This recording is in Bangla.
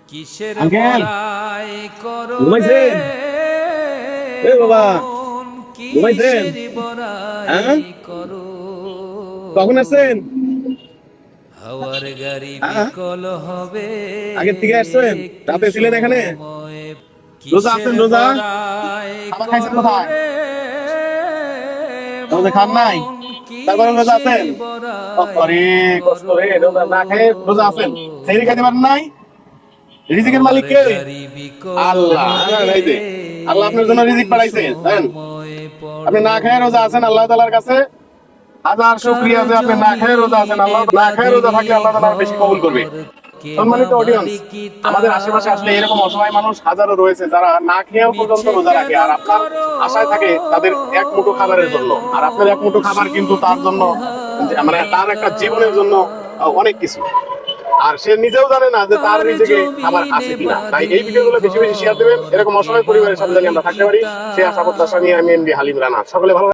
আঙ্কেল ঘুমাইছেন? এ বাবা ঘুমাইছেন? হ্যাঁ কখন আসছেন? আগের থেকে আসছেন? রাতে ছিলেন এখানে? রোজা আছেন? রোজা খাবার খাইছেন কোথায়? রোজা খান নাই? তারপরে রোজা আছেন? অরে কষ্ট রে, রোজা না খেয়ে রোজা আছেন, সেহরি খাইতে পারেন নাই? রিজিকের মালিক কে? আল্লাহ। এই যে আল্লাহ আপনার জন্য রিজিক পাঠাইছে, জানেন? আপনি না খেয়ে রোজা আছেন, আল্লাহ তাআলার কাছে হাজার শুকরিয়া যে আপনি না খেয়ে রোজা আছেন। আল্লাহ না খেয়ে রোজা থাকলে আল্লাহ তাআলা বেশি কবুল করবে। সম্মানিত অডিয়েন্স, আমাদের আশেপাশে আসলে এরকম অসহায় মানুষ হাজারো রয়েছে যারা না খেয়েও পর্যন্ত রোজা রাখে, আর আপনার আশায় থাকে তাদের এক মুঠো খাবারের জন্য। আর আপনার এক মুঠো খাবার কিন্তু তার জন্য মানে তার একটা জীবনের জন্য অনেক কিছু। আর সে নিজেও জানে না যে তার নিজেকে খাবার আছে কিনা। তাই এই ভিডিওগুলো বেশি বেশি শেয়ার দেবেন, এরকম অসহায় পরিবারের সাথে জানি আমরা থাকতে পারি। সে আশা প্রত্যাশা নিয়ে আমি এমডি হালিম রানা, সকলে ভালো।